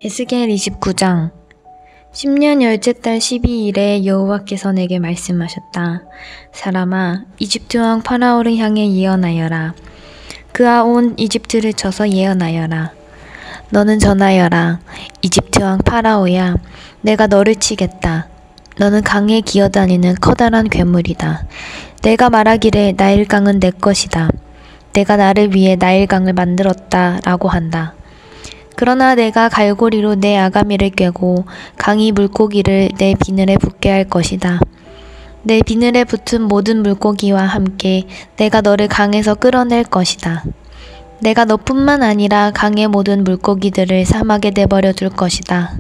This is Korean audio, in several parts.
에스겔 29장 10년 열째 달 12일에 여호와께서 내게 말씀하셨다. 사람아, 이집트 왕 파라오를 향해 예언하여라. 그가 온 이집트를 쳐서 예언하여라. 너는 전하여라. 이집트 왕 파라오야, 내가 너를 치겠다. 너는 강에 기어다니는 커다란 괴물이다. 내가 말하기를 나일강은 내 것이다. 내가 나를 위해 나일강을 만들었다 라고 한다. 그러나 내가 갈고리로 내 아가미를 꿰고 강이 물고기를 내 비늘에 붙게 할 것이다. 내 비늘에 붙은 모든 물고기와 함께 내가 너를 강에서 끌어낼 것이다. 내가 너뿐만 아니라 강의 모든 물고기들을 사막에 내버려 둘 것이다.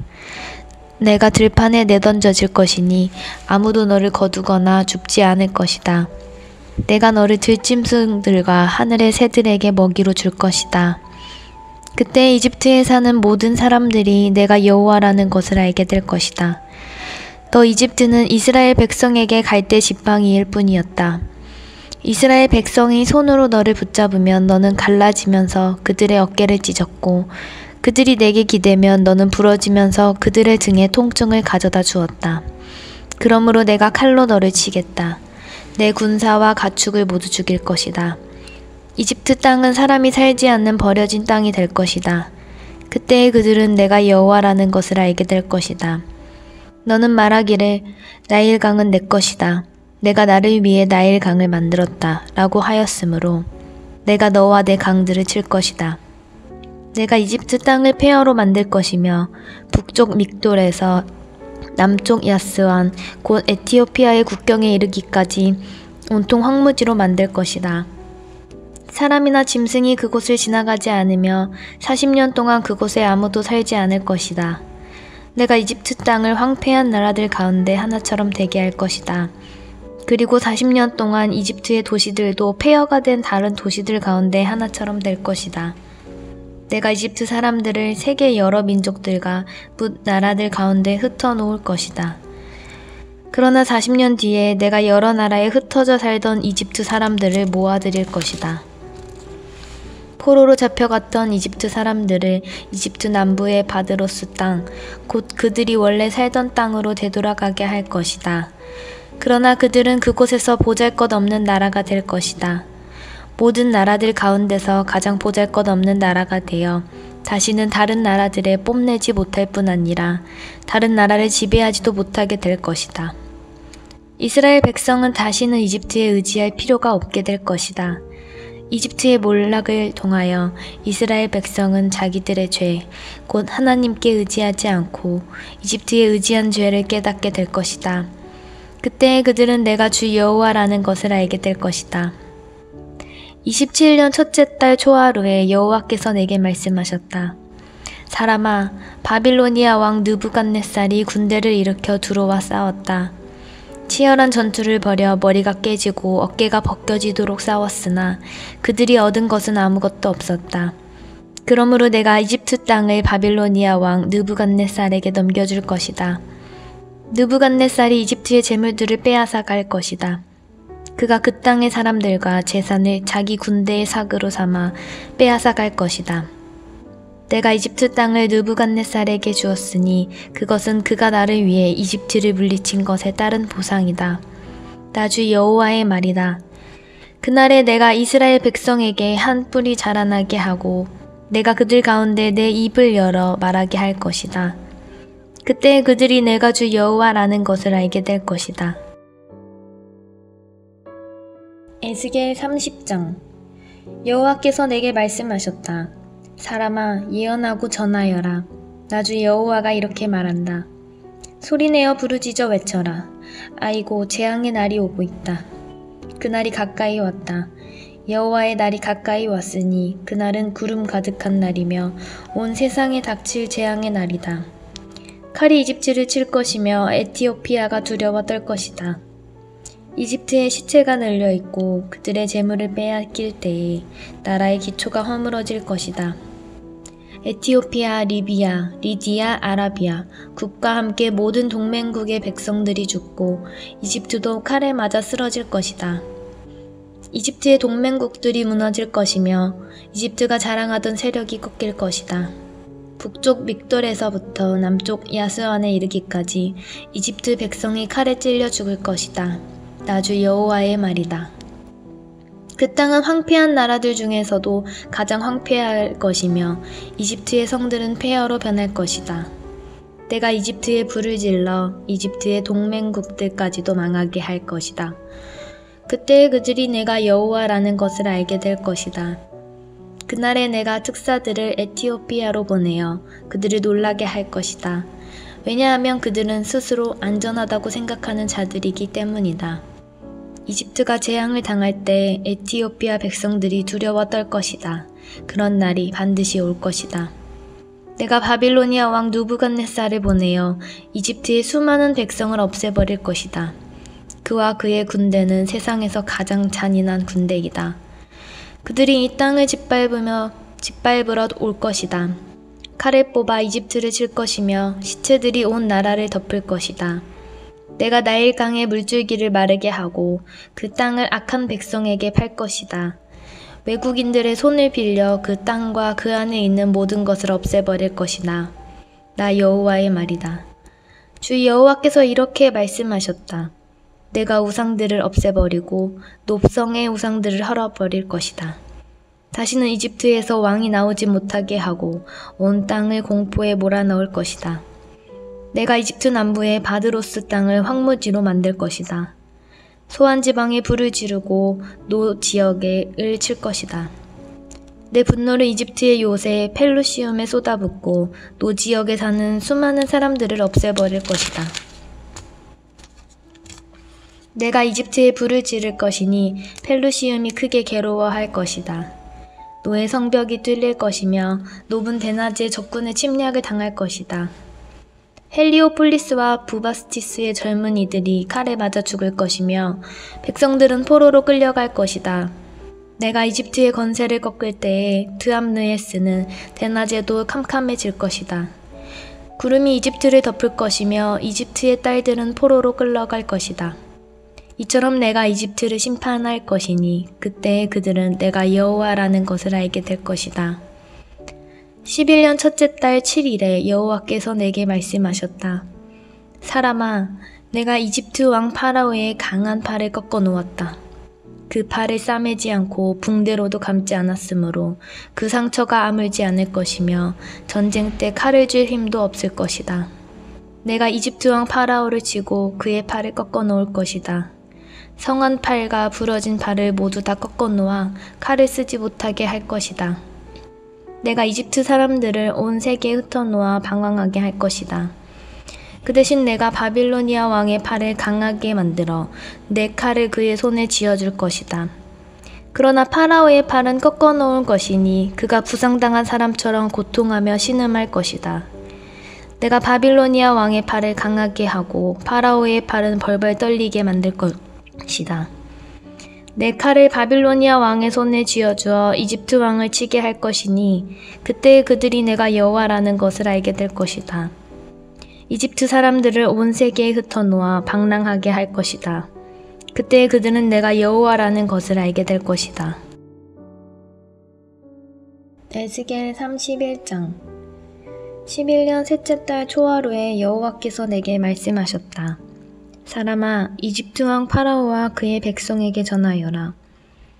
내가 들판에 내던져질 것이니 아무도 너를 거두거나 줍지 않을 것이다. 내가 너를 들짐승들과 하늘의 새들에게 먹이로 줄 것이다. 그때 이집트에 사는 모든 사람들이 내가 여호와라는 것을 알게 될 것이다. 또 이집트는 이스라엘 백성에게 갈대 지팡이일 뿐이었다. 이스라엘 백성이 손으로 너를 붙잡으면 너는 갈라지면서 그들의 어깨를 찢었고, 그들이 내게 기대면 너는 부러지면서 그들의 등에 통증을 가져다 주었다. 그러므로 내가 칼로 너를 치겠다. 내 군사와 가축을 모두 죽일 것이다. 이집트 땅은 사람이 살지 않는 버려진 땅이 될 것이다. 그때 그들은 내가 여호와라는 것을 알게 될 것이다. 너는 말하기를 나일강은 내 것이다. 내가 나를 위해 나일강을 만들었다 라고 하였으므로 내가 너와 내 강들을 칠 것이다. 내가 이집트 땅을 폐허로 만들 것이며 북쪽 믹돌에서 남쪽 야스완 곧 에티오피아의 국경에 이르기까지 온통 황무지로 만들 것이다. 사람이나 짐승이 그곳을 지나가지 않으며 40년 동안 그곳에 아무도 살지 않을 것이다. 내가 이집트 땅을 황폐한 나라들 가운데 하나처럼 되게 할 것이다. 그리고 40년 동안 이집트의 도시들도 폐허가 된 다른 도시들 가운데 하나처럼 될 것이다. 내가 이집트 사람들을 세계 여러 민족들과 뭇 나라들 가운데 흩어놓을 것이다. 그러나 40년 뒤에 내가 여러 나라에 흩어져 살던 이집트 사람들을 모아들일 것이다. 포로로 잡혀갔던 이집트 사람들을 이집트 남부의 바드로스 땅, 곧 그들이 원래 살던 땅으로 되돌아가게 할 것이다. 그러나 그들은 그곳에서 보잘것없는 나라가 될 것이다. 모든 나라들 가운데서 가장 보잘것없는 나라가 되어 다시는 다른 나라들에 뽐내지 못할 뿐 아니라 다른 나라를 지배하지도 못하게 될 것이다. 이스라엘 백성은 다시는 이집트에 의지할 필요가 없게 될 것이다. 이집트의 몰락을 통하여 이스라엘 백성은 자기들의 죄, 곧 하나님께 의지하지 않고 이집트에 의지한 죄를 깨닫게 될 것이다. 그때 그들은 내가 주 여호와라는 것을 알게 될 것이다. 27년 첫째 달 초하루에 여호와께서 내게 말씀하셨다. 사람아, 바빌로니아 왕 느부갓네살이 군대를 일으켜 두로와 싸웠다. 치열한 전투를 벌여 머리가 깨지고 어깨가 벗겨지도록 싸웠으나 그들이 얻은 것은 아무것도 없었다. 그러므로 내가 이집트 땅을 바빌로니아 왕 느부갓네살에게 넘겨줄 것이다. 느부갓네살이 이집트의 재물들을 빼앗아 갈 것이다. 그가 그 땅의 사람들과 재산을 자기 군대의 삭으로 삼아 빼앗아 갈 것이다. 내가 이집트 땅을 느부갓네살에게 주었으니 그것은 그가 나를 위해 이집트를 물리친 것에 따른 보상이다. 나 주 여호와의 말이다. 그날에 내가 이스라엘 백성에게 한 뿔이 자라나게 하고 내가 그들 가운데 내 입을 열어 말하게 할 것이다. 그때 그들이 내가 주 여호와라는 것을 알게 될 것이다. 에스겔 30장 여호와께서 내게 말씀하셨다. 사람아, 예언하고 전하여라. 나 주 여호와가 이렇게 말한다. 소리내어 부르짖어 외쳐라. 아이고, 재앙의 날이 오고 있다. 그날이 가까이 왔다. 여호와의 날이 가까이 왔으니 그날은 구름 가득한 날이며 온 세상에 닥칠 재앙의 날이다. 칼이 이집트를 칠 것이며 에티오피아가 두려워 떨 것이다. 이집트의 시체가 널려있고 그들의 재물을 빼앗길 때에 나라의 기초가 허물어질 것이다. 에티오피아, 리비아, 리디아, 아라비아, 국과 함께 모든 동맹국의 백성들이 죽고 이집트도 칼에 맞아 쓰러질 것이다. 이집트의 동맹국들이 무너질 것이며 이집트가 자랑하던 세력이 꺾일 것이다. 북쪽 믹돌에서부터 남쪽 야스원에 이르기까지 이집트 백성이 칼에 찔려 죽을 것이다. 나 주 여호와의 말이다. 그 땅은 황폐한 나라들 중에서도 가장 황폐할 것이며 이집트의 성들은 폐허로 변할 것이다. 내가 이집트에 불을 질러 이집트의 동맹국들까지도 망하게 할 것이다. 그때 그들이 내가 여호와라는 것을 알게 될 것이다. 그날에 내가 특사들을 에티오피아로 보내어 그들을 놀라게 할 것이다. 왜냐하면 그들은 스스로 안전하다고 생각하는 자들이기 때문이다. 이집트가 재앙을 당할 때 에티오피아 백성들이 두려워 떨 것이다. 그런 날이 반드시 올 것이다. 내가 바빌로니아 왕 누부갓네살을 보내어 이집트의 수많은 백성을 없애버릴 것이다. 그와 그의 군대는 세상에서 가장 잔인한 군대이다. 그들이 이 땅을 짓밟으러 올 것이다. 칼을 뽑아 이집트를 칠 것이며 시체들이 온 나라를 덮을 것이다. 내가 나일강의 물줄기를 마르게 하고 그 땅을 악한 백성에게 팔 것이다. 외국인들의 손을 빌려 그 땅과 그 안에 있는 모든 것을 없애버릴 것이다. 나 여호와의 말이다. 주 여호와께서 이렇게 말씀하셨다. 내가 우상들을 없애버리고 높성의 우상들을 헐어버릴 것이다. 다시는 이집트에서 왕이 나오지 못하게 하고 온 땅을 공포에 몰아넣을 것이다. 내가 이집트 남부의 바드로스 땅을 황무지로 만들 것이다. 소안 지방에 불을 지르고 노 지역에 을 칠 것이다. 내 분노를 이집트의 요새 펠루시움에 쏟아붓고 노 지역에 사는 수많은 사람들을 없애버릴 것이다. 내가 이집트에 불을 지를 것이니 펠루시움이 크게 괴로워할 것이다. 노의 성벽이 뚫릴 것이며 노분 대낮에 적군의 침략을 당할 것이다. 헬리오폴리스와 부바스티스의 젊은이들이 칼에 맞아 죽을 것이며 백성들은 포로로 끌려갈 것이다. 내가 이집트의 건세를 꺾을 때에 드암느에스는 대낮에도 캄캄해질 것이다. 구름이 이집트를 덮을 것이며 이집트의 딸들은 포로로 끌려갈 것이다. 이처럼 내가 이집트를 심판할 것이니 그때 그들은 내가 여호와라는 것을 알게 될 것이다. 11년 첫째 달 7일에 여호와께서 내게 말씀하셨다. 사람아, 내가 이집트 왕 파라오의 강한 팔을 꺾어 놓았다. 그 팔을 싸매지 않고 붕대로도 감지 않았으므로 그 상처가 아물지 않을 것이며 전쟁 때 칼을 쥘 힘도 없을 것이다. 내가 이집트 왕 파라오를 치고 그의 팔을 꺾어 놓을 것이다. 성한 팔과 부러진 팔을 모두 다 꺾어 놓아 칼을 쓰지 못하게 할 것이다. 내가 이집트 사람들을 온 세계에 흩어놓아 방황하게 할 것이다. 그 대신 내가 바빌로니아 왕의 팔을 강하게 만들어 내 칼을 그의 손에 쥐어줄 것이다. 그러나 파라오의 팔은 꺾어 놓을 것이니 그가 부상당한 사람처럼 고통하며 신음할 것이다. 내가 바빌로니아 왕의 팔을 강하게 하고 파라오의 팔은 벌벌 떨리게 만들 것이다. 내 칼을 바빌로니아 왕의 손에 쥐어주어 이집트 왕을 치게 할 것이니 그때 그들이 내가 여호와라는 것을 알게 될 것이다. 이집트 사람들을 온 세계에 흩어놓아 방랑하게 할 것이다. 그때 그들은 내가 여호와라는 것을 알게 될 것이다. 에스겔 31장 11년 셋째 달 초하루에 여호와께서 내게 말씀하셨다. 사람아, 이집트 왕 파라오와 그의 백성에게 전하여라.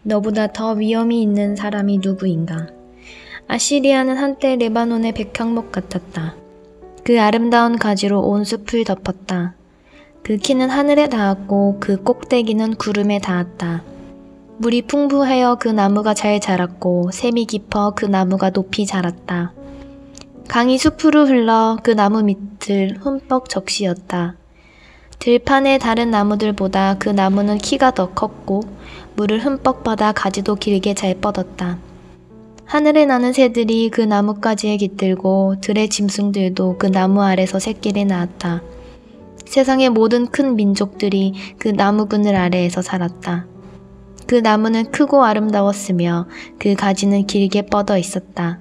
너보다 더 위엄이 있는 사람이 누구인가? 아시리아는 한때 레바논의 백향목 같았다. 그 아름다운 가지로 온 숲을 덮었다. 그 키는 하늘에 닿았고 그 꼭대기는 구름에 닿았다. 물이 풍부하여 그 나무가 잘 자랐고 샘이 깊어 그 나무가 높이 자랐다. 강이 숲으로 흘러 그 나무 밑을 흠뻑 적시었다. 들판의 다른 나무들보다 그 나무는 키가 더 컸고 물을 흠뻑 받아 가지도 길게 잘 뻗었다. 하늘에 나는 새들이 그 나뭇가지에 깃들고 들의 짐승들도 그 나무 아래서 새끼를 낳았다. 세상의 모든 큰 민족들이 그 나무 그늘 아래에서 살았다. 그 나무는 크고 아름다웠으며 그 가지는 길게 뻗어 있었다.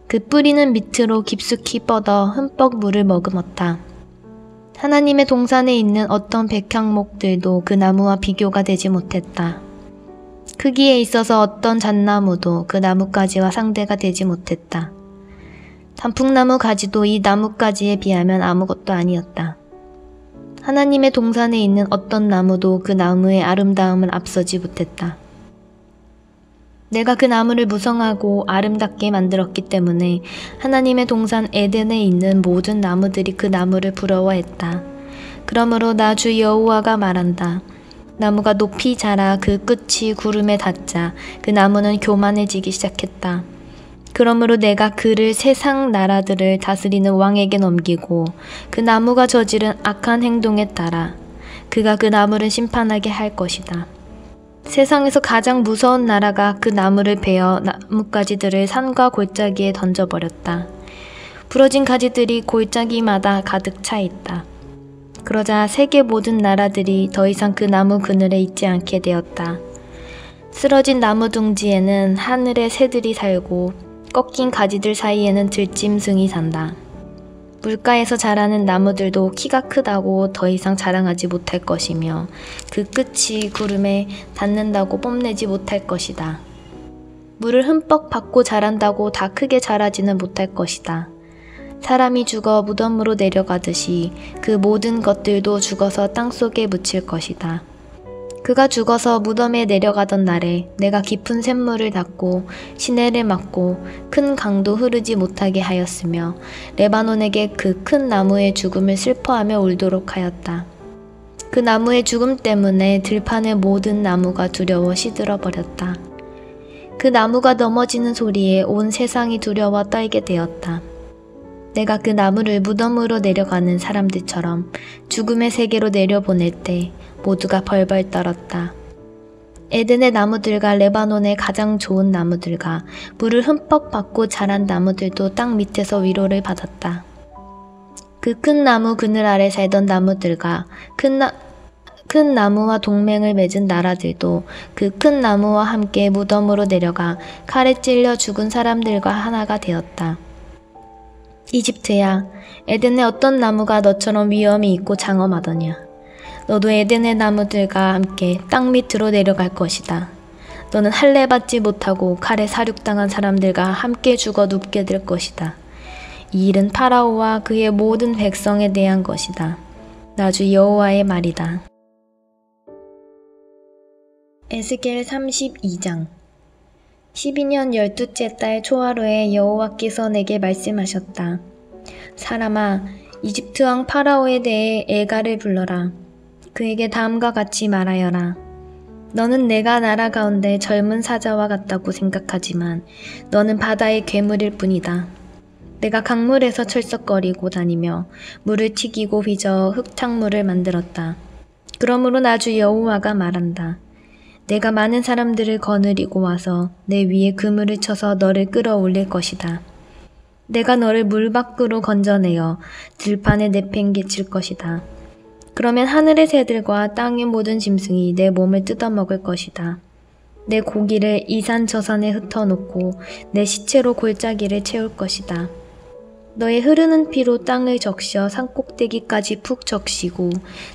그 뿌리는 밑으로 깊숙이 뻗어 흠뻑 물을 머금었다. 하나님의 동산에 있는 어떤 백향목들도 그 나무와 비교가 되지 못했다. 크기에 있어서 어떤 잣나무도 그 나뭇가지와 상대가 되지 못했다. 단풍나무 가지도 이 나뭇가지에 비하면 아무것도 아니었다. 하나님의 동산에 있는 어떤 나무도 그 나무의 아름다움을 앞서지 못했다. 내가 그 나무를 무성하고 아름답게 만들었기 때문에 하나님의 동산 에덴에 있는 모든 나무들이 그 나무를 부러워했다. 그러므로 나 주 여호와가 말한다. 나무가 높이 자라 그 끝이 구름에 닿자 그 나무는 교만해지기 시작했다. 그러므로 내가 그를 세상 나라들을 다스리는 왕에게 넘기고 그 나무가 저지른 악한 행동에 따라 그가 그 나무를 심판하게 할 것이다. 세상에서 가장 무서운 나라가 그 나무를 베어 나뭇가지들을 산과 골짜기에 던져버렸다. 부러진 가지들이 골짜기마다 가득 차 있다. 그러자 세계 모든 나라들이 더 이상 그 나무 그늘에 있지 않게 되었다. 쓰러진 나무 둥지에는 하늘의 새들이 살고 꺾인 가지들 사이에는 들짐승이 산다. 물가에서 자라는 나무들도 키가 크다고 더 이상 자랑하지 못할 것이며 그 끝이 구름에 닿는다고 뽐내지 못할 것이다. 물을 흠뻑 받고 자란다고 다 크게 자라지는 못할 것이다. 사람이 죽어 무덤으로 내려가듯이 그 모든 것들도 죽어서 땅속에 묻힐 것이다. 그가 죽어서 무덤에 내려가던 날에 내가 깊은 샘물을 닫고 시내를 막고 큰 강도 흐르지 못하게 하였으며 레바논에게 그 큰 나무의 죽음을 슬퍼하며 울도록 하였다. 그 나무의 죽음 때문에 들판의 모든 나무가 두려워 시들어 버렸다. 그 나무가 넘어지는 소리에 온 세상이 두려워 떨게 되었다. 내가 그 나무를 무덤으로 내려가는 사람들처럼 죽음의 세계로 내려보낼 때 모두가 벌벌 떨었다. 에덴의 나무들과 레바논의 가장 좋은 나무들과 물을 흠뻑 받고 자란 나무들도 땅 밑에서 위로를 받았다. 그 큰 나무 그늘 아래 살던 나무들과 큰 나무와 동맹을 맺은 나라들도 그 큰 나무와 함께 무덤으로 내려가 칼에 찔려 죽은 사람들과 하나가 되었다. 이집트야, 에덴의 어떤 나무가 너처럼 위엄이 있고 장엄하더냐. 너도 에덴의 나무들과 함께 땅 밑으로 내려갈 것이다. 너는 할례 받지 못하고 칼에 사륙당한 사람들과 함께 죽어 눕게 될 것이다. 이 일은 파라오와 그의 모든 백성에 대한 것이다. 나 주 여호와의 말이다. 에스겔 32장 12년 12째 달 초하루에 여호와께서 내게 말씀하셨다. 사람아, 이집트 왕 파라오에 대해 애가를 불러라. 그에게 다음과 같이 말하여라. 너는 내가 나라 가운데 젊은 사자와 같다고 생각하지만 너는 바다의 괴물일 뿐이다. 내가 강물에서 철썩거리고 다니며 물을 튀기고 휘저어 흙탕물을 만들었다. 그러므로 나 주 여호와가 말한다. 내가 많은 사람들을 거느리고 와서 내 위에 그물을 쳐서 너를 끌어올릴 것이다. 내가 너를 물 밖으로 건져내어 들판에 내팽개칠 것이다. 그러면 하늘의 새들과 땅의 모든 짐승이 내 몸을 뜯어먹을 것이다. 내 고기를 이 산 저 산에 흩어놓고 내 시체로 골짜기를 채울 것이다. 너의 흐르는 피로 땅을 적셔 산꼭대기까지 푹 적시고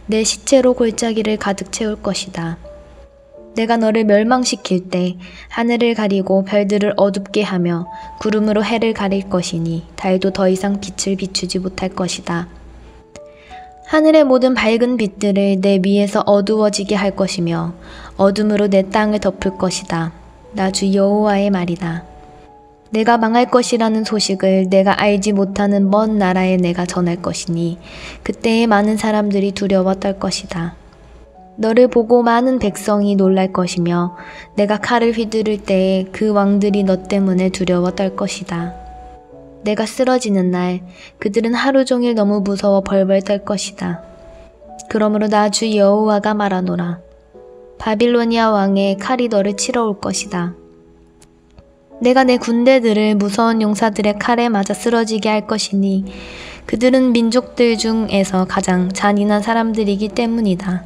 내 시체로 골짜기를 가득 채울 것이다. 내가 너를 멸망시킬 때 하늘을 가리고 별들을 어둡게 하며 구름으로 해를 가릴 것이니 달도 더 이상 빛을 비추지 못할 것이다. 하늘의 모든 밝은 빛들을 내 위에서 어두워지게 할 것이며 어둠으로 내 땅을 덮을 것이다. 나 주 여호와의 말이다. 내가 망할 것이라는 소식을 내가 알지 못하는 먼 나라에 내가 전할 것이니 그때에 많은 사람들이 두려워 떨 것이다. 너를 보고 많은 백성이 놀랄 것이며 내가 칼을 휘두를 때에 그 왕들이 너 때문에 두려워 떨 것이다. 내가 쓰러지는 날 그들은 하루 종일 너무 무서워 벌벌 떨 것이다. 그러므로 나 주 여호와가 말하노라. 바빌로니아 왕의 칼이 너를 치러 올 것이다. 내가 내 군대들을 무서운 용사들의 칼에 맞아 쓰러지게 할 것이니 그들은 민족들 중에서 가장 잔인한 사람들이기 때문이다.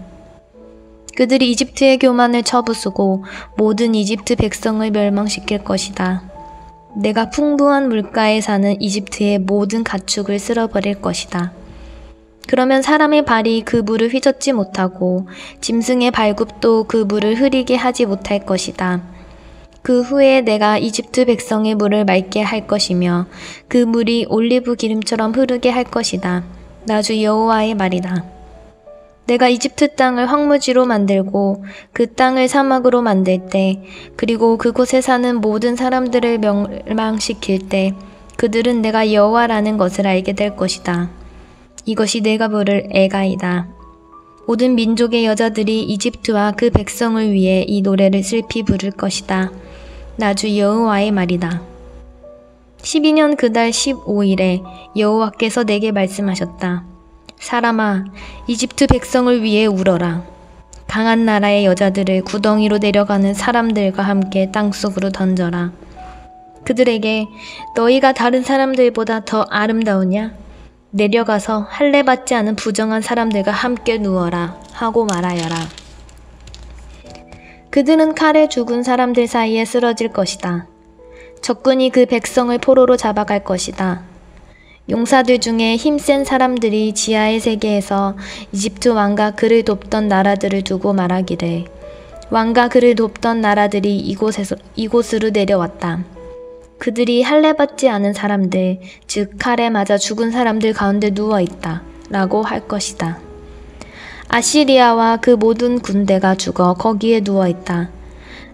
그들이 이집트의 교만을 쳐부수고 모든 이집트 백성을 멸망시킬 것이다. 내가 풍부한 물가에 사는 이집트의 모든 가축을 쓸어버릴 것이다. 그러면 사람의 발이 그 물을 휘젓지 못하고 짐승의 발굽도 그 물을 흐리게 하지 못할 것이다. 그 후에 내가 이집트 백성의 물을 맑게 할 것이며 그 물이 올리브 기름처럼 흐르게 할 것이다. 나 주 여호와의 말이다. 내가 이집트 땅을 황무지로 만들고 그 땅을 사막으로 만들 때, 그리고 그곳에 사는 모든 사람들을 멸망시킬 때 그들은 내가 여호와라는 것을 알게 될 것이다. 이것이 내가 부를 애가이다. 모든 민족의 여자들이 이집트와 그 백성을 위해 이 노래를 슬피 부를 것이다. 나 주 여호와의 말이다. 12년 그달 15일에 여호와께서 내게 말씀하셨다. 사람아, 이집트 백성을 위해 울어라. 강한 나라의 여자들을 구덩이로 내려가는 사람들과 함께 땅속으로 던져라. 그들에게 너희가 다른 사람들보다 더 아름다우냐? 내려가서 할례받지 않은 부정한 사람들과 함께 누워라 하고 말하여라. 그들은 칼에 죽은 사람들 사이에 쓰러질 것이다. 적군이 그 백성을 포로로 잡아갈 것이다. 용사들 중에 힘센 사람들이 지하의 세계에서 이집트 왕과 그를 돕던 나라들을 두고 말하기를, 왕과 그를 돕던 나라들이 이곳으로 내려왔다. 그들이 할례받지 않은 사람들, 즉 칼에 맞아 죽은 사람들 가운데 누워있다 라고 할 것이다. 아시리아와 그 모든 군대가 죽어 거기에 누워있다.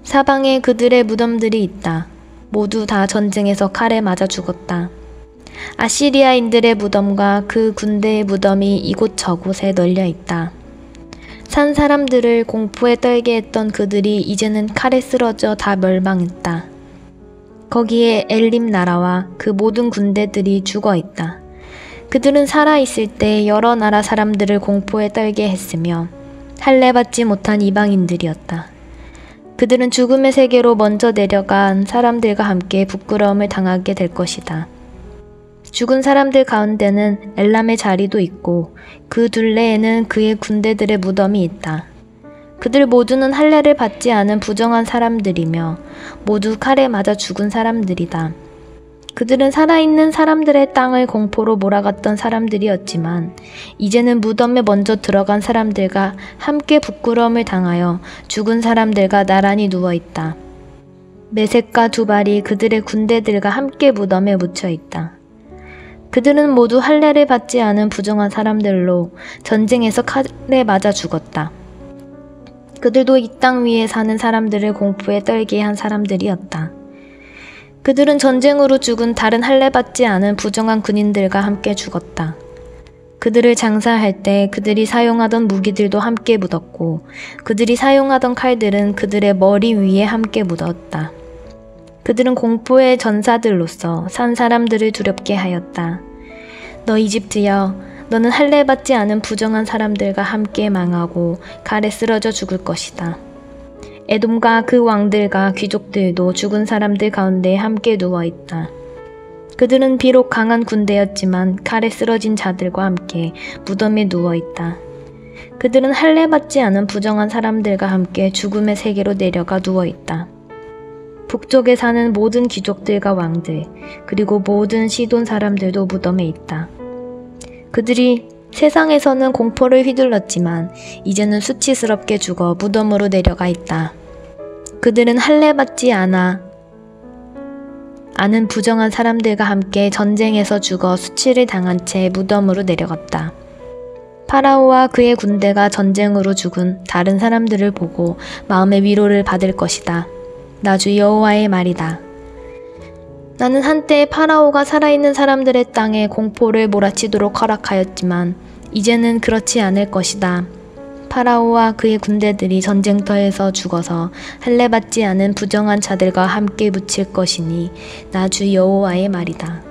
사방에 그들의 무덤들이 있다. 모두 다 전쟁에서 칼에 맞아 죽었다. 아시리아인들의 무덤과 그 군대의 무덤이 이곳저곳에 널려있다. 산 사람들을 공포에 떨게 했던 그들이 이제는 칼에 쓰러져 다 멸망했다. 거기에 엘림 나라와 그 모든 군대들이 죽어있다. 그들은 살아있을 때 여러 나라 사람들을 공포에 떨게 했으며 할례받지 못한 이방인들이었다. 그들은 죽음의 세계로 먼저 내려간 사람들과 함께 부끄러움을 당하게 될 것이다. 죽은 사람들 가운데는 엘람의 자리도 있고 그 둘레에는 그의 군대들의 무덤이 있다. 그들 모두는 할례를 받지 않은 부정한 사람들이며 모두 칼에 맞아 죽은 사람들이다. 그들은 살아있는 사람들의 땅을 공포로 몰아갔던 사람들이었지만 이제는 무덤에 먼저 들어간 사람들과 함께 부끄러움을 당하여 죽은 사람들과 나란히 누워있다. 메섹과 두발이 그들의 군대들과 함께 무덤에 묻혀있다. 그들은 모두 할례를 받지 않은 부정한 사람들로 전쟁에서 칼에 맞아 죽었다. 그들도 이 땅 위에 사는 사람들을 공포에 떨게 한 사람들이었다. 그들은 전쟁으로 죽은 다른 할례받지 않은 부정한 군인들과 함께 죽었다. 그들을 장사할 때 그들이 사용하던 무기들도 함께 묻었고 그들이 사용하던 칼들은 그들의 머리 위에 함께 묻었다. 그들은 공포의 전사들로서 산 사람들을 두렵게 하였다. 너 이집트여, 너는 할례받지 않은 부정한 사람들과 함께 망하고 칼에 쓰러져 죽을 것이다. 에돔과 그 왕들과 귀족들도 죽은 사람들 가운데 함께 누워있다. 그들은 비록 강한 군대였지만 칼에 쓰러진 자들과 함께 무덤에 누워있다. 그들은 할례받지 않은 부정한 사람들과 함께 죽음의 세계로 내려가 누워있다. 북쪽에 사는 모든 귀족들과 왕들, 그리고 모든 시돈 사람들도 무덤에 있다. 그들이 세상에서는 공포를 휘둘렀지만 이제는 수치스럽게 죽어 무덤으로 내려가 있다. 그들은 할례받지 않은 부정한 사람들과 함께 전쟁에서 죽어 수치를 당한 채 무덤으로 내려갔다. 파라오와 그의 군대가 전쟁으로 죽은 다른 사람들을 보고 마음의 위로를 받을 것이다. 나 주 여호와의 말이다. 나는 한때 파라오가 살아있는 사람들의 땅에 공포를 몰아치도록 허락하였지만 이제는 그렇지 않을 것이다. 파라오와 그의 군대들이 전쟁터에서 죽어서 할례받지 않은 부정한 자들과 함께 묻힐 것이니 나 주 여호와의 말이다.